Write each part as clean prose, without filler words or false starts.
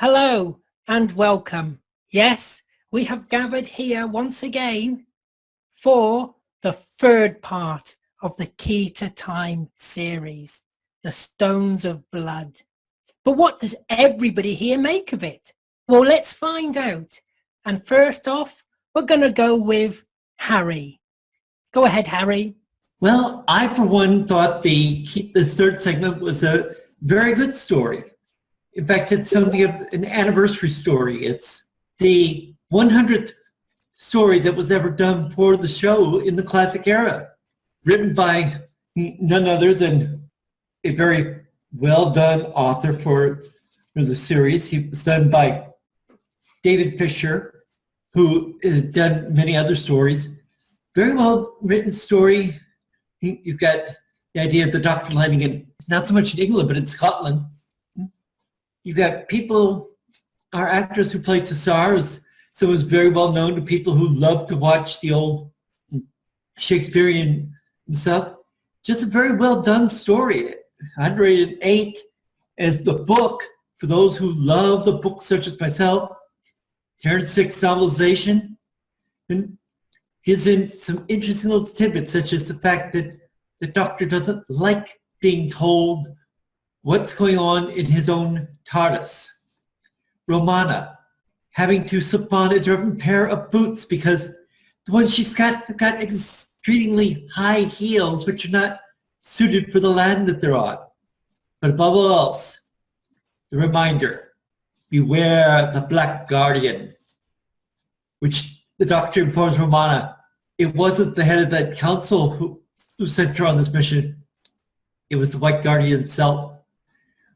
Hello and welcome. Yes, we have gathered here once again for the third part of the Key to Time series, the Stones of Blood. But what does everybody here make of it? Well, let's find out. And first off, we're going to go with Harry. Go ahead, Harry. Well, I, for one, thought this third segment was a very good story. In fact, it's something of an anniversary story. It's the 100th story that was ever done for the show in the classic era, written by none other than a very well-done author for the series. He was done by David Fisher, who had done many other stories. Very well-written story. You've got the idea of the Doctor landing in, not so much in England, but in Scotland. You've got people, our actress who played Cesar, so was very well known to people who love to watch the old Shakespearean stuff. Just a very well done story. I'd rate it 8 as the book, for those who love the book such as myself. Terrence Six's novelization. And gives in some interesting little tidbits, such as the fact that the Doctor doesn't like being told what's going on in his own TARDIS. Romana having to slip on a different pair of boots because the one she's got extremely high heels, which are not suited for the land that they're on. But above all else, the reminder, beware the Black Guardian, which the Doctor informs Romana it wasn't the head of that council who sent her on this mission. It was the White Guardian itself,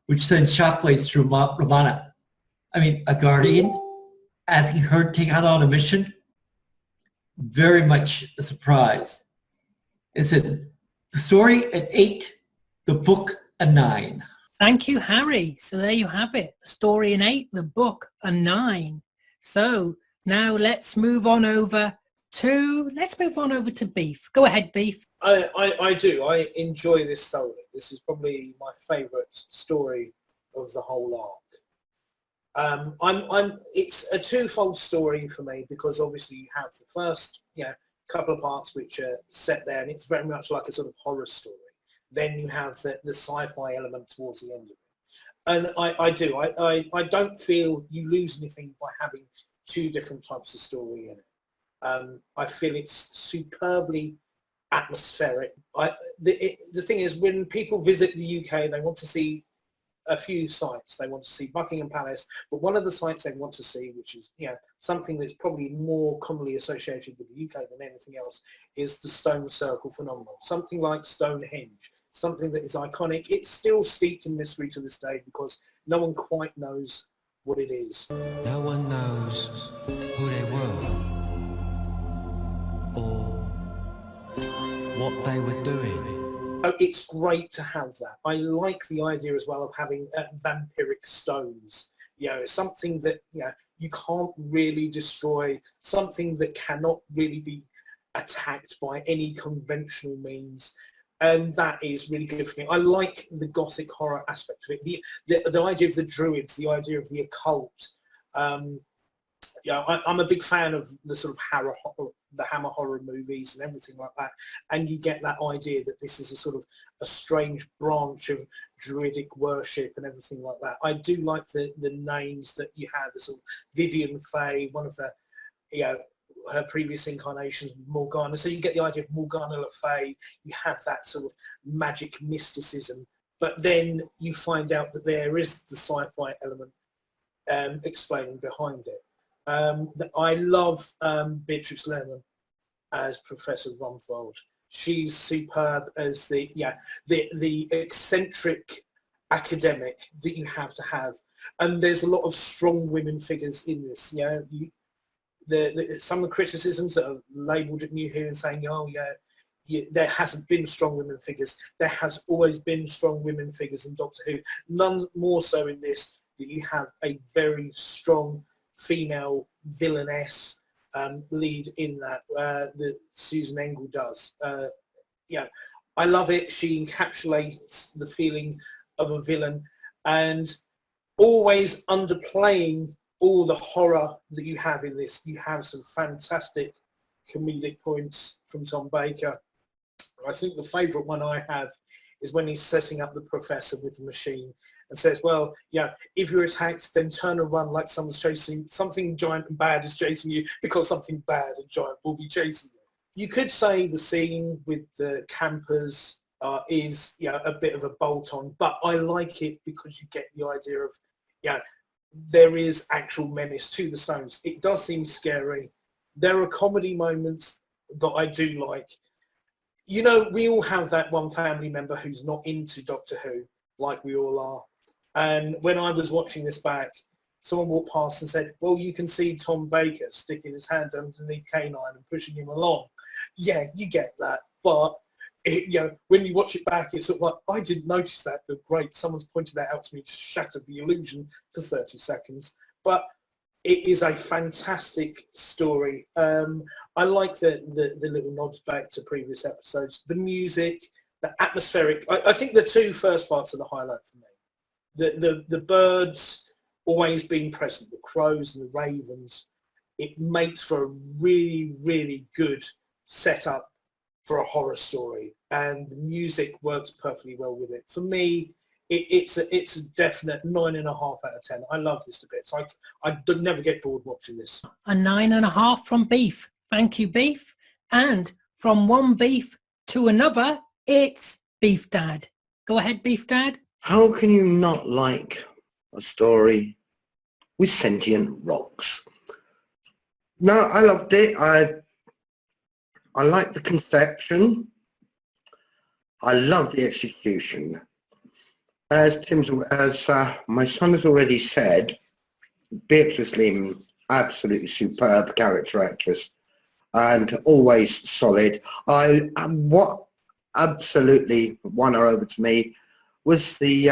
which sends shockwaves through Romana. I mean, a Guardian asking her to take out on a mission? Very much a surprise. It's the story at 8, the book a 9. Thank you, Harry. So there you have it. The story in 8, the book a 9. So now let's move on over to Beef. Go ahead, Beef. I do. I enjoy this story. This is probably my favourite story of the whole arc. It's a twofold story for me because obviously you have the first, couple of parts which are set there, and it's very much like a sort of horror story. Then you have the sci-fi element towards the end of it, and I don't feel you lose anything by having two different types of story in it. I feel it's superbly atmospheric. The thing is, when people visit the UK, they want to see a few sites. They want to see Buckingham Palace, but one of the sites they want to see, which is something that's probably more commonly associated with the UK than anything else, is the stone circle phenomenon. Something like Stonehenge, something that is iconic. It's still steeped in mystery to this day because no one quite knows what it is. No one knows who they were or what they were doing. So it's great to have that. I like the idea as well of having vampiric stones. Something that you can't really destroy, something that cannot really be attacked by any conventional means. And that is really good for me. I like the gothic horror aspect of it. The idea of the Druids, the idea of the occult. I'm a big fan of the sort of the Hammer horror movies and everything like that. And you get that idea that this is a sort of a strange branch of Druidic worship and everything like that. I do like the names that you have. The sort of Vivian Fay, one of the, her previous incarnations, Morgana. So you get the idea of Morgana Le Fay. You have that sort of magic mysticism. But then you find out that there is the sci-fi element explaining behind it. I love Beatrix Lemon as Professor Rumfold. She's superb as the eccentric academic that you have to have. And there's a lot of strong women figures in this. Some of the criticisms that are labelled at New Who and saying, there hasn't been strong women figures. There has always been strong women figures in Doctor Who. None more so in this, that you have a very strong female villainess lead in that that Susan Engel does. I love it. She encapsulates the feeling of a villain, and always underplaying all the horror that you have in this. You have some fantastic comedic points from Tom Baker. I think the favourite one I have is when he's setting up the professor with the machine and says, well, yeah, if you're attacked, then turn and run like someone's chasing, something giant and bad is chasing you, because something bad and giant will be chasing you. You could say the scene with the campers is, you know, a bit of a bolt-on, but I like it because you get the idea of, yeah, there is actual menace to the stones. It does seem scary. There are comedy moments that I do like. You know, we all have that one family member who's not into Doctor Who, like we all are. And when I was watching this back, someone walked past and said, well, you can see Tom Baker sticking his hand underneath K9 and pushing him along. Yeah, you get that. But, you know, when you watch it back, it's sort of like, I didn't notice that. But great, someone's pointed that out to me to shatter the illusion for 30 seconds. But it is a fantastic story. I like the little nods back to previous episodes. The music, the atmospheric. I think the two first parts are the highlight for me. The birds always being present, the crows and the ravens. It makes for a really, really good setup for a horror story, and the music works perfectly well with it. For me, it's a definite 9.5 out of 10. I love this to bits. I never get bored watching this. A 9.5 from Beef. Thank you, Beef. And from one Beef to another, it's Beef Dad. Go ahead, Beef Dad. How can you not like a story with sentient rocks? No, I loved it. I liked the conception. I love the execution. As my son has already said, Beatrice Lehman, absolutely superb character actress, and always solid. What absolutely won her over to me was the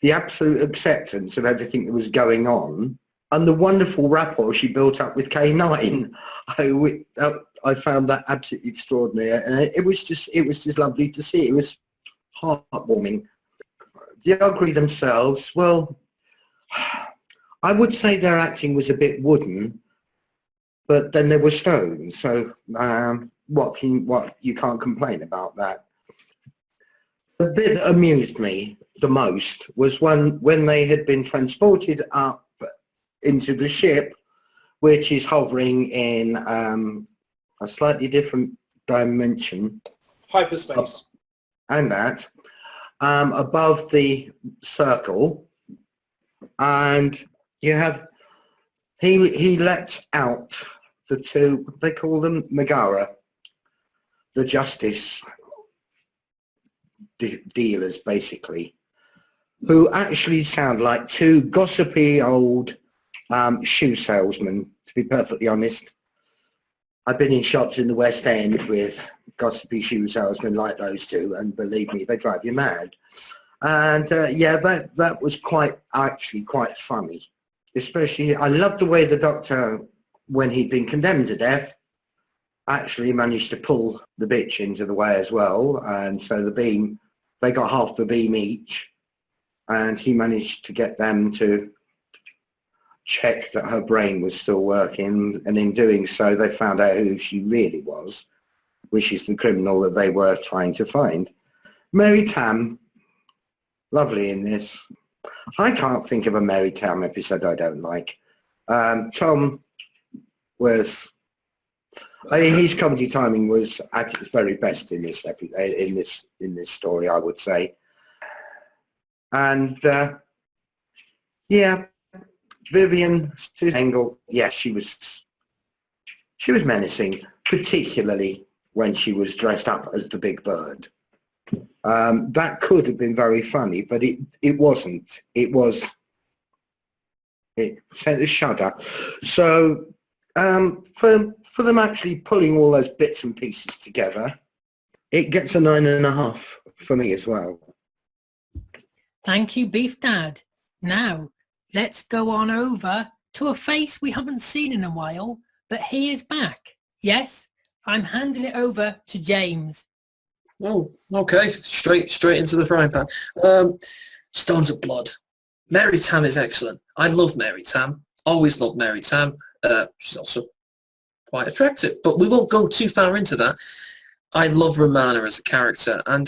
absolute acceptance of everything that was going on, and the wonderful rapport she built up with K9. I found that absolutely extraordinary, and it was just lovely to see. It was heartwarming. The Ogre themselves, well, I would say their acting was a bit wooden, but then there were stones, so what you can't complain about that. The bit that amused me the most was when they had been transported up into the ship, which is hovering in a slightly different dimension. Hyperspace. And that. Above the circle, and you have he lets out the two, they call them Megara, the justice dealers basically, who actually sound like two gossipy old shoe salesmen, to be perfectly honest. I've been in shops in the West End with gossipy shoe salesmen like those two, and believe me, they drive you mad. And yeah, that was actually quite funny. Especially, I love the way the Doctor, when he'd been condemned to death, actually managed to pull the bitch into the way as well. And so the beam, they got half the beam each, and he managed to get them to check that her brain was still working, and in doing so they found out who she really was, which is the criminal that they were trying to find. Mary Tamm, lovely in this. I can't think of a Mary Tamm episode I don't like. Tom was, his comedy timing was at its very best in this in this story, I would say. And yeah, Vivian Angle, yes, she was menacing, particularly when she was dressed up as the Big Bird. That could have been very funny, but it wasn't. It sent a shudder. So for them actually pulling all those bits and pieces together, it gets a 9.5 for me as well. Thank you, Beef Dad. Now, let's go on over to a face we haven't seen in a while, but he is back. Yes, I'm handing it over to James. Oh, okay. Straight into the frying pan. Stones of Blood. Mary Tamm is excellent. I love Mary Tamm. Always loved Mary Tamm. She's also quite attractive, but we won't go too far into that. I love Romana as a character, and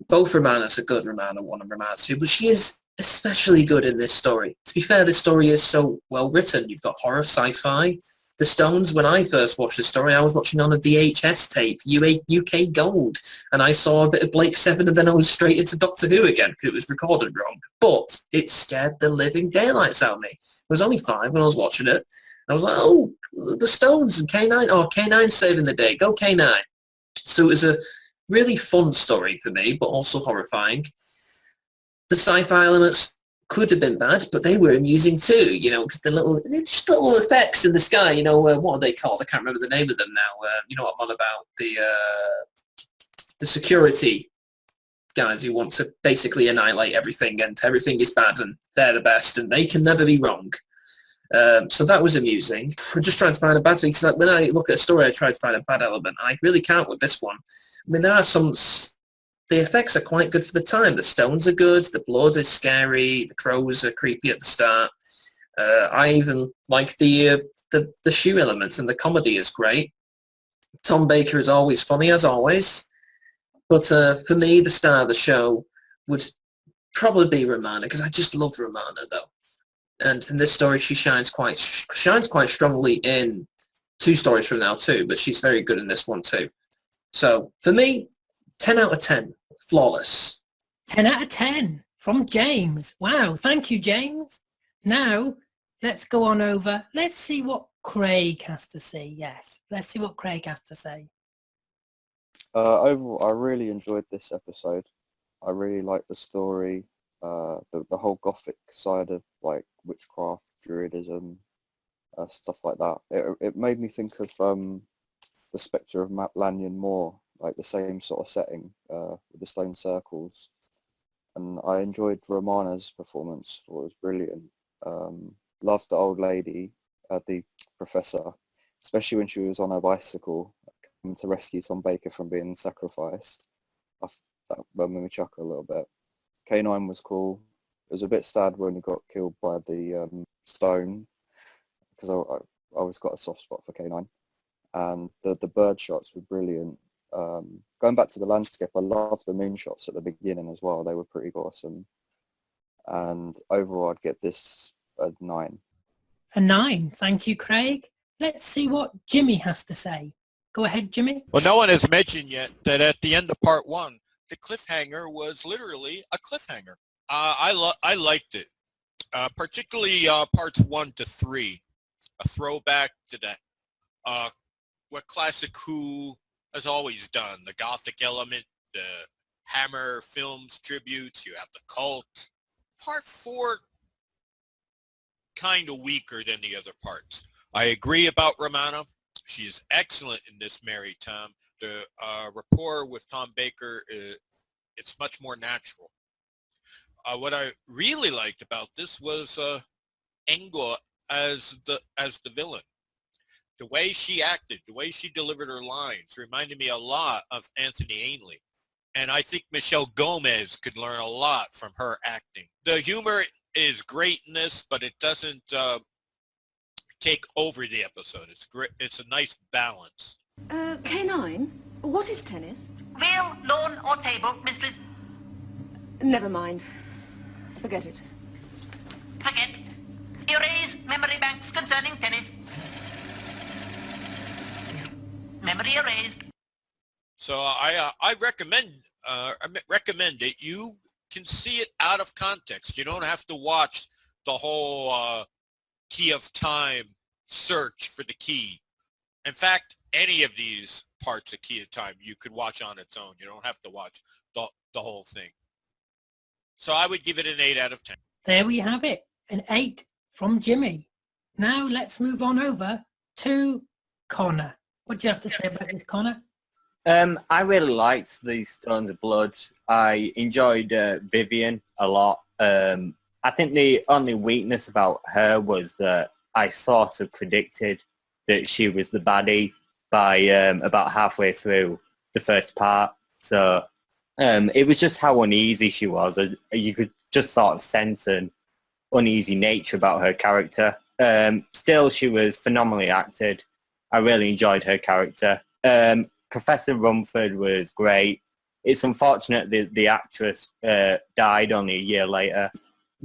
both Romanas are good, Romana 1 and Romana 2, but she is especially good in this story. To be fair, this story is so well written. You've got horror, sci-fi. The Stones, when I first watched the story, I was watching on a VHS tape, UK Gold, and I saw a bit of Blake Seven, and then I was straight into Doctor Who again because it was recorded wrong. But it scared the living daylights out of me. I was only 5 when I was watching it. I was like, oh, the Stones and K9. Oh, K9 saving the day. Go K9. So it was a really fun story for me, but also horrifying. The sci-fi elements could have been bad, but they were amusing too, because just little effects in the sky, what are they called? I can't remember the name of them now. You know what I'm on about? The security guys who want to basically annihilate everything, and everything is bad, and they're the best, and they can never be wrong. So that was amusing. I'm just trying to find a bad thing, because when I look at a story, I try to find a bad element. I really can't with this one. I mean, there are some... The effects are quite good for the time. The stones are good. The blood is scary. The crows are creepy at the start. I even like the shoe elements, and the comedy is great. Tom Baker is always funny, as always. But for me, the star of the show would probably be Romana, because I just love Romana, though. And in this story, she shines quite strongly in 2 stories from now too. But she's very good in this one too. So for me, 10 out of 10. Flawless. 10 out of 10 from James. Wow, thank you, James. Now, let's go on over. Let's see what Craig has to say. Yes, let's see what Craig has to say. Overall, I really enjoyed this episode. I really liked the story, the whole gothic side of like witchcraft, druidism, stuff like that. It made me think of the Spectre of Lanyon Moor, like the same sort of setting with the stone circles. And I enjoyed Romana's performance. Thought it was brilliant. Loved the old lady, the professor, especially when she was on her bicycle coming to rescue Tom Baker from being sacrificed. That made me chuckle a little bit. K9 was cool. It was a bit sad when he got killed by the stone, because I always got a soft spot for K9. And the bird shots were brilliant. Going back to the landscape, I loved the moon shots at the beginning as well. They were pretty awesome. And overall, I'd get this a 9. A 9. Thank you, Craig. Let's see what Jimmy has to say. Go ahead, Jimmy. Well, no one has mentioned yet that at the end of part 1, the cliffhanger was literally a cliffhanger. I liked it, particularly parts 1 to 3, a throwback to that. What classic Who has always done, the gothic element, the Hammer Films tributes, you have the cult. Part 4, kind of weaker than the other parts. I agree about Romana. She is excellent in this Mary Tamm. The rapport with Tom Baker, it's much more natural. What I really liked about this was Engel as the villain. The way she acted, the way she delivered her lines reminded me a lot of Anthony Ainley. And I think Michelle Gomez could learn a lot from her acting. The humor is great in this, but it doesn't take over the episode. It's great. It's a nice balance. K9, what is tennis? Real, lawn or table, mistress? Never mind. Forget it. Forget. Erase memory banks concerning tennis. Memory erased. So I recommend it. You can see it out of context. You don't have to watch the whole Key of Time search for the key. In fact, any of these parts of Key of Time you could watch on its own. You don't have to watch the whole thing. So I would give it an 8 out of 10. There we have it, an 8 from Jimmy. Now let's move on over to Connor. What do you have to say about this, Connor? I really liked the Stones of Blood. I enjoyed Vivian a lot. I think the only weakness about her was that I sort of predicted that she was the baddie by about halfway through the first part. So it was just how uneasy she was. You could just sort of sense, and uneasy nature about her character. Still, she was phenomenally acted. I really enjoyed her character. Professor Rumford was great. It's unfortunate that the actress died only a year later.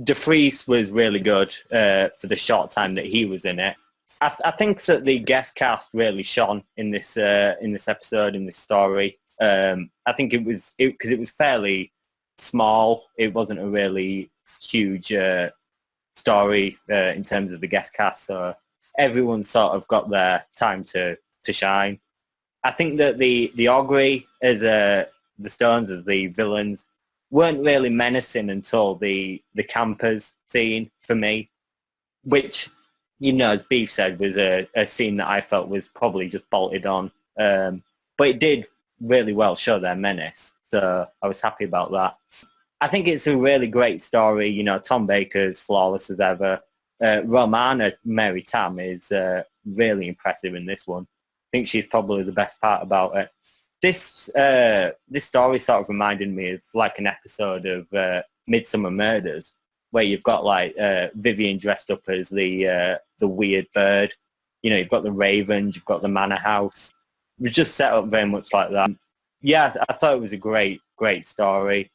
DeFreeze was really good for the short time that he was in it. I think that the guest cast really shone in this episode, in this story. I think it was because it was fairly small. It wasn't a really huge story in terms of the guest cast, so everyone sort of got their time to shine. I think that the Augury as the Stones as the villains weren't really menacing until the campers scene for me, which, you know, as Beef said, was a scene that I felt was probably just bolted on. But it did really well show their menace, so I was happy about that. I think it's a really great story. You know, Tom Baker's flawless as ever. Romana Mary Tamm is really impressive in this one. I think she's probably the best part about it. This story sort of reminded me of like an episode of Midsummer Murders, where you've got like Vivian dressed up as the weird bird. You know, you've got the ravens, you've got the manor house. It was just set up very much like that. Yeah, I thought it was a great story.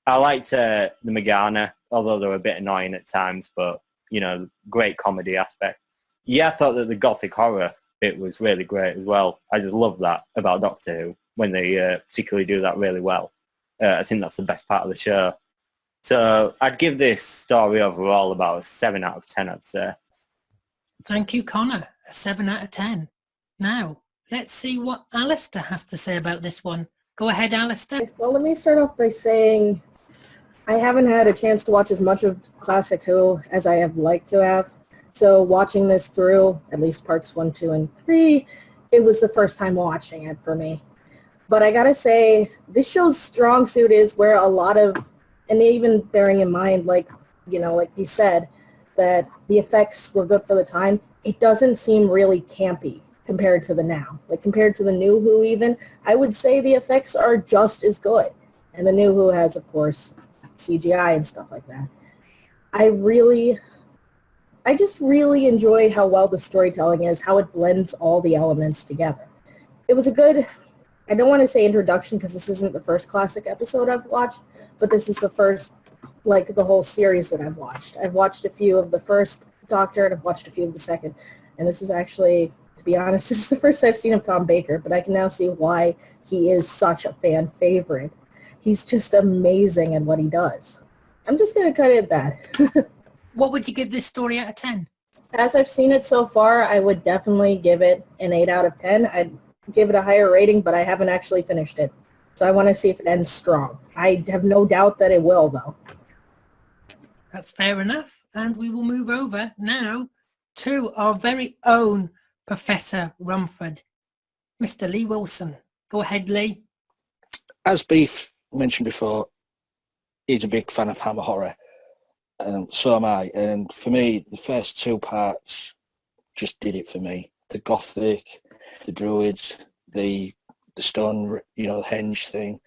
I liked the Morgana, although they were a bit annoying at times, but, you know, great comedy aspect. Yeah, I thought that the gothic horror bit was really great as well. I just love that about Doctor Who, when they particularly do that really well. I think that's the best part of the show. So I'd give this story overall about a 7 out of 10, I'd say. Thank you, Connor. A 7 out of 10. Now, let's see what Alistair has to say about this one. Go ahead, Alistair. Well, let me start off by saying I haven't had a chance to watch as much of Classic Who as I have liked to have. So watching this through, at least parts 1, 2, and 3, it was the first time watching it for me. But I gotta say, this show's strong suit is where a lot of, and even bearing in mind, like, you know, like you said, that the effects were good for the time, it doesn't seem really campy compared to the now. Like, compared to the new Who even, I would say the effects are just as good. And the new Who has, of course, CGI and stuff like that. I just really enjoy how well the storytelling is, how it blends all the elements together. It was a good, I don't want to say introduction because this isn't the first classic episode I've watched, but this is the first, like, the whole series that I've watched. I've watched a few of the first Doctor and I've watched a few of the second. And this is actually, to be honest, this is the first I've seen of Tom Baker, but I can now see why he is such a fan favorite. He's just amazing at what he does. I'm just going to cut it at that. What would you give this story out of 10? As I've seen it so far, I would definitely give it an 8 out of 10. I'd give it a higher rating, but I haven't actually finished it. So I want to see if it ends strong. I have no doubt that it will, though. That's fair enough. And we will move over now to our very own Professor Rumford, Mr. Lee Wilson. Go ahead, Lee. As Beef mentioned before, he's a big fan of Hammer Horror. So am I. And for me, the first 2 parts just did it for me. The Gothic, the Druids, the stone, you know, henge thing,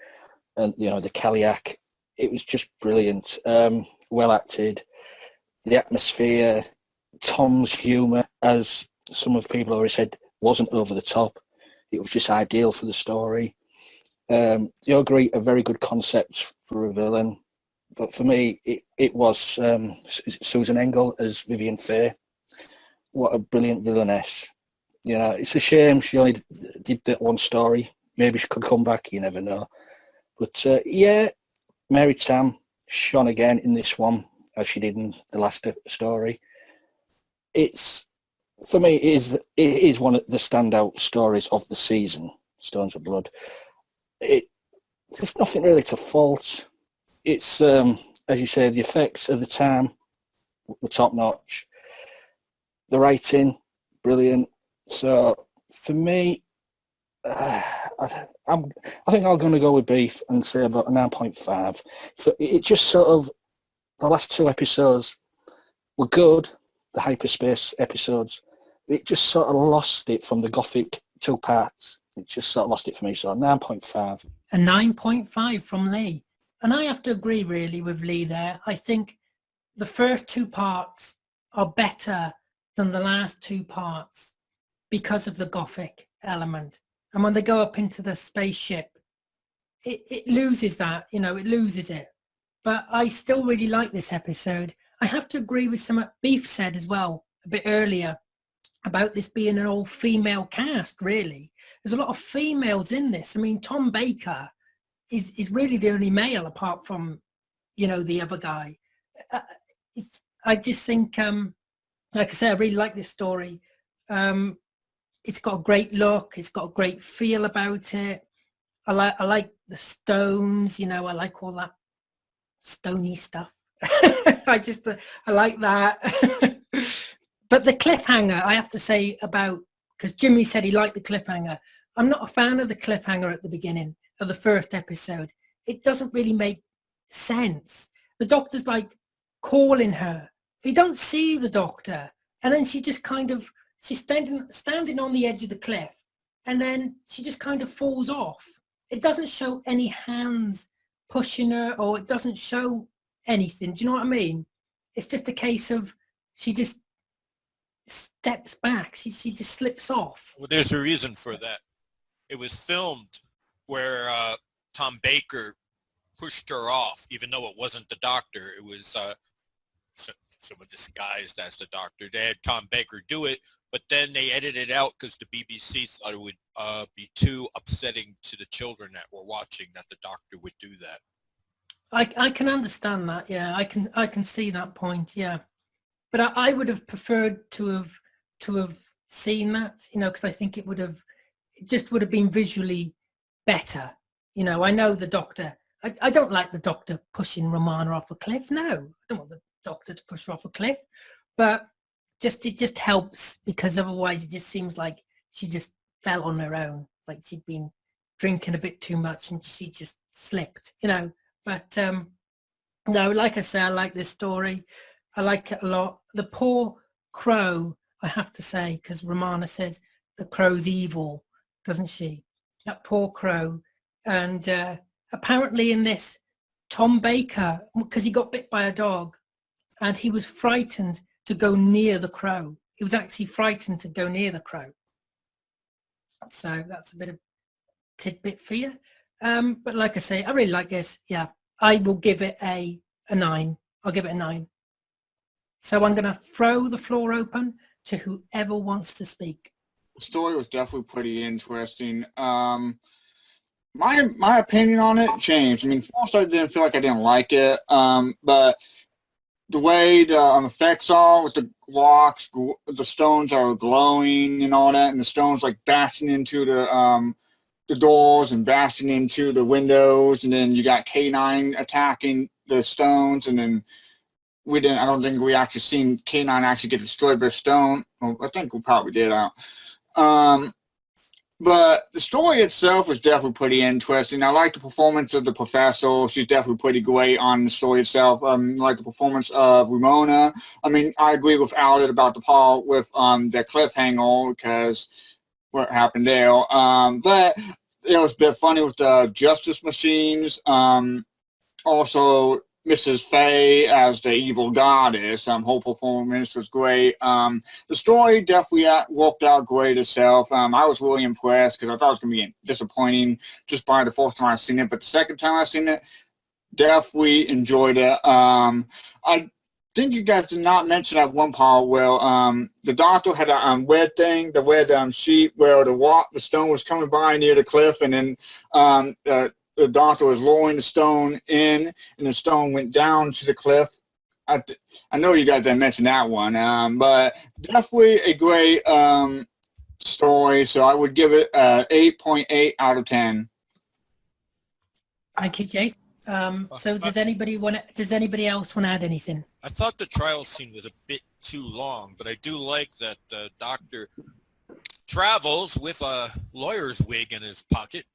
and, you know, the Kaliak. It was just brilliant. Well acted. The atmosphere, Tom's humour, as some of the people already said, wasn't over the top. It was just ideal for the story. The Augury, a very good concept for a villain. But for me, it was Susan Engel as Vivian Fair. What a brilliant villainess. You know, it's a shame she only did that one story. Maybe she could come back, you never know. But yeah, Mary Tamm shone again in this one, as she did in the last story. It's, for me, it is one of the standout stories of the season, Stones of Blood. There's nothing really to fault. It's, as you say, the effects of the time were top notch. The writing, brilliant. So for me, I think I'm going to go with Beef and say about a 9.5. It just sort of, the last 2 episodes were good, the hyperspace episodes. It just sort of lost it from the Gothic 2 parts. It just sort of lost it for me, so 9.5. A 9.5 from Lee. And I have to agree really with Lee there. I think the first 2 parts are better than the last 2 parts because of the Gothic element. And when they go up into the spaceship, it loses that, you know, it loses it. But I still really like this episode. I have to agree with something Beef said as well a bit earlier about this being an all-female cast, really. There's a lot of females in this. I mean, Tom Baker is really the only male apart from, you know, the other guy. I just think, like I said, I really like this story. It's got a great look. It's got a great feel about it. I like the stones, you know, I like all that stony stuff. I like that. But the cliffhanger, I have to say about, because Jimmy said he liked the cliffhanger. I'm not a fan of the cliffhanger at the beginning of the first episode. It doesn't really make sense. The doctor's like calling her. You don't see the doctor. And then she just kind of, she's standing on the edge of the cliff. And then she just kind of falls off. It doesn't show any hands pushing her, or it doesn't show anything. Do you know what I mean? It's just a case of she just steps back. She just slips off. Well, there's a reason for that. It was filmed where Tom Baker pushed her off, even though it wasn't the doctor. It was someone disguised as the doctor. They had Tom Baker do it, but then they edited it out because the BBC thought it would be too upsetting to the children that were watching that the doctor would do that. I can understand that. Yeah, I can see that point. Yeah, but I would have preferred to have seen that, you know, because I think it would have been visually better. You know, I know the doctor. I don't like the doctor pushing Romana off a cliff. No, I don't want the doctor to push her off a cliff. But it just helps, because otherwise it just seems like she just fell on her own, like she'd been drinking a bit too much and she just slipped, you know. But no, like I say, I like this story. I like it a lot. The poor crow, I have to say, because Romana says the crow's evil, doesn't she? That poor crow. And apparently in this, Tom Baker, because he got bit by a dog and he was frightened to go near the crow. He was actually frightened to go near the crow. So that's a bit of tidbit for you. But like I say, I really like this. Yeah, I will give it a 9. I'll give it a 9. So I'm going to throw the floor open to whoever wants to speak. The story was definitely pretty interesting. My opinion on it changed. I mean, first I didn't feel like I didn't like it, but the way the effects are with the rocks, the stones are glowing and all that, and the stones like bashing into the doors and bashing into the windows, and then you got K9 attacking the stones, and then I don't think we actually seen K9 actually get destroyed by a stone. Well, I think we probably did. But the story itself was definitely pretty interesting. I like the performance of the professor. She's definitely pretty great on the story itself. I like the performance of Ramona. I mean, I agree with Alden about the part with the cliffhanger, because what happened there. But it was a bit funny with the Justice Machines. Also, Mrs. Faye as the evil goddess. Her performance was great. The story definitely worked out great itself. I was really impressed, because I thought it was going to be disappointing just by the first time I seen it. But the second time I seen it, definitely enjoyed it. I think you guys did not mention that one part where the doctor had a red thing, the red sheet where the stone was coming by near the cliff, and then the doctor was lowering the stone in, and the stone went down to the cliff. I know you guys didn't mention that one, but definitely a great story. So I would give it 8.8 out of 10. Thank you, Jason. So does anybody else want to add anything? I thought the trial scene was a bit too long, but I do like that the doctor travels with a lawyer's wig in his pocket.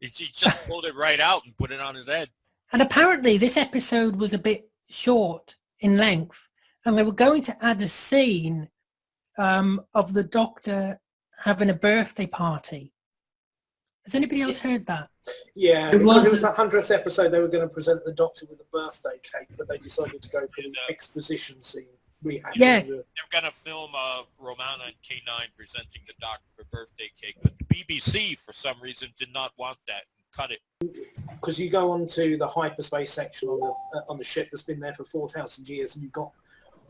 He just pulled it right out and put it on his head. And apparently this episode was a bit short in length, and they were going to add a scene of the doctor having a birthday party. Has anybody else heard that? Yeah, It because it was wasn't- the 100th episode. They were going to present the Doctor with a birthday cake, but they decided to go for the exposition scene. Yeah. They're going to film Romana and K9 presenting the Doctor a birthday cake, but the BBC, for some reason, did not want that and cut it. Because you go on to the hyperspace section on the ship that's been there for 4,000 years, and you've got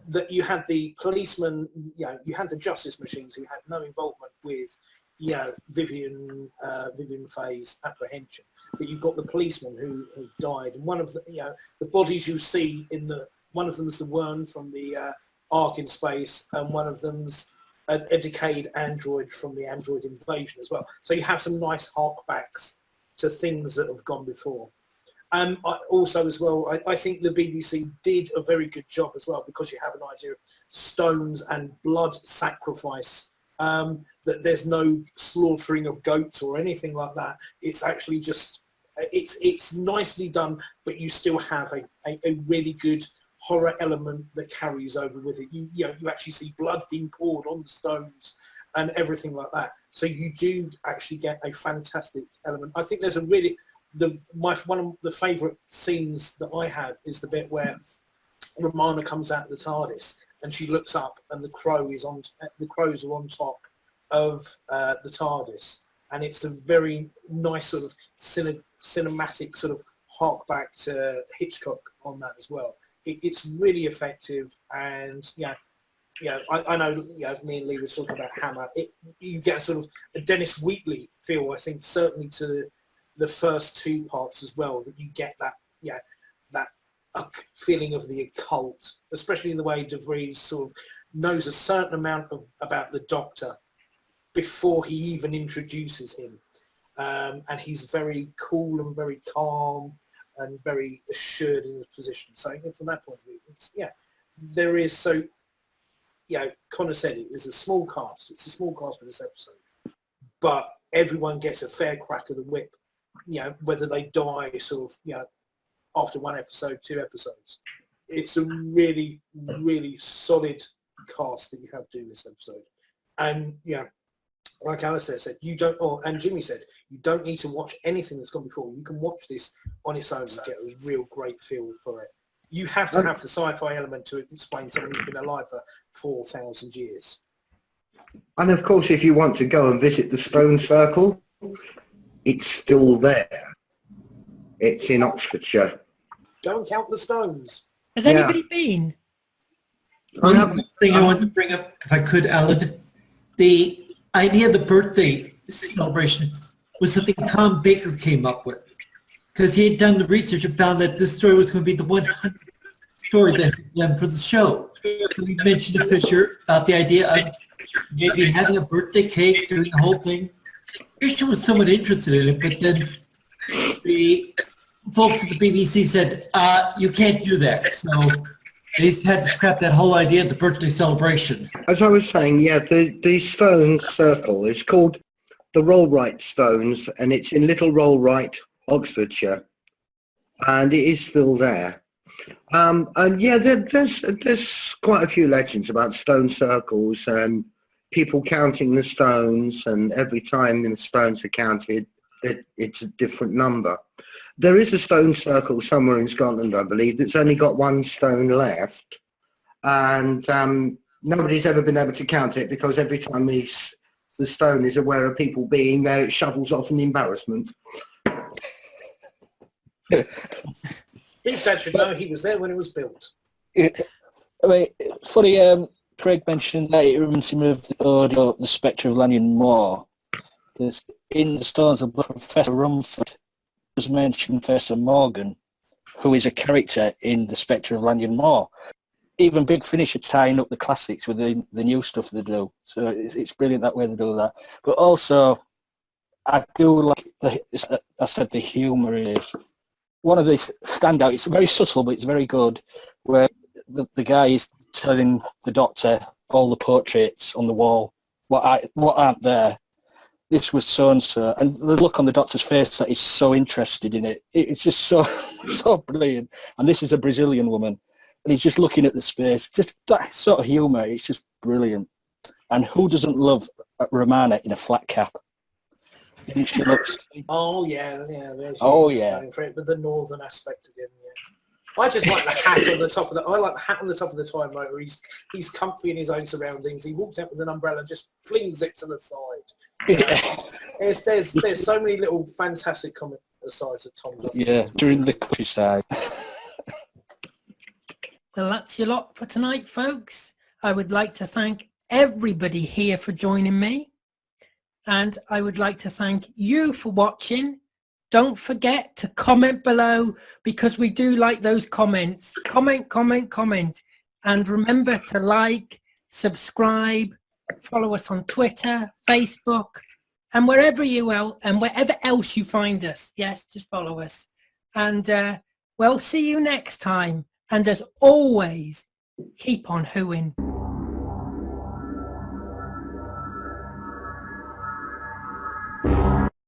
that you had the policemen, you had the justice machines who had no involvement with, Vivian Faye's apprehension. But you've got the policemen who died, and one of the bodies you see one of them is the worm from the Ark in space, and one of them's a decayed android from the android invasion as well. So you have some nice harkbacks to things that have gone before. I think the BBC did a very good job as well, because you have an idea of stones and blood sacrifice, that there's no slaughtering of goats or anything like that. It's actually just, it's nicely done, but you still have a really good horror element that carries over with it. You actually see blood being poured on the stones and everything like that. So you do actually get a fantastic element. I think there's a really, one of the favourite scenes that I have is the bit where Romana comes out of the TARDIS and she looks up and the crows are on top of the TARDIS, and it's a very nice sort of cinematic sort of hark back to Hitchcock on that as well. It's really effective, and I know me and Lee were talking about Hammer. You get a sort of a Dennis Wheatley feel, I think, certainly to the first two parts as well, that you get that feeling of the occult, especially in the way DeVries sort of knows a certain amount about the Doctor before he even introduces him, and he's very cool and very calm and very assured in his position. So from that point of view, there is so. Connor said it is a small cast. It's a small cast for this episode, but everyone gets a fair crack of the whip. Whether they die sort of, after one episode, 2 episodes. It's a really, really solid cast that you have doing this episode. And like Alistair said, and Jimmy said, you don't need to watch anything that's gone before. You can watch this on its own and get a real great feel for it. You have to have the sci-fi element to explain someone who's been alive for 4,000 years. And of course, if you want to go and visit the Stone Circle, it's still there. It's in Oxfordshire. Go and count the stones. Has anybody been? One thing I wanted to bring up, if I could, Alan, the idea of the birthday celebration was something Tom Baker came up with, because he had done the research and found that this story was going to be the 100th story that he done for the show. So we mentioned to Fisher about the idea of maybe having a birthday cake, doing the whole thing. Fisher was somewhat interested in it, but then the folks at the BBC said, you can't do that. So they had to scrap that whole idea of the birthday celebration. As I was saying, the Stone Circle is called the Rollright Stones, and it's in Little Rollright, Oxfordshire, and it is still there. And there's quite a few legends about stone circles and people counting the stones, and every time the stones are counted, it's a different number. There is a stone circle somewhere in Scotland, I believe, that's only got 1 stone left, and nobody's ever been able to count it, because every time the stone is aware of people being there, it shovels off in embarrassment. His dad should know he was there when it was built. I mean, funny, Craig mentioned that it reminds him of the Spectre of Lanyon Moor. There's, in the Stones of Professor Rumford was mentioned Professor Morgan, who is a character in the Spectre of Lanyon Moor. Even Big Finish are tying up the classics with the new stuff they do. So it's brilliant that way they do that. But also, I do like, the humour is one of the standout. It's very subtle, but it's very good, where the guy is telling the Doctor all the portraits on the wall, what aren't there. This was so-and-so. And the look on the Doctor's face that he's so interested in it. It's just so brilliant. And this is a Brazilian woman. And he's just looking at the space. Just that sort of humour, it's just brilliant. And who doesn't love Romana in a flat cap? And she looks. Oh yeah. There's Oh, Eunice yeah. going for it, but the northern aspect of him. Yeah. I just like the hat on the top of the. I like the hat on the top of the time motor. He's comfy in his own surroundings. He walks out with an umbrella, just flings it to the side. There's so many little fantastic comic asides that Tom does. Yeah, during the countryside. Well, that's your lot for tonight, folks. I would like to thank everybody here for joining me. And I would like to thank you for watching. Don't forget to comment below, because we do like those comments. Comment. And remember to like, subscribe, follow us on Twitter, Facebook, and wherever else you find us. Yes, just follow us. And we'll see you next time. And as always, keep on hooing.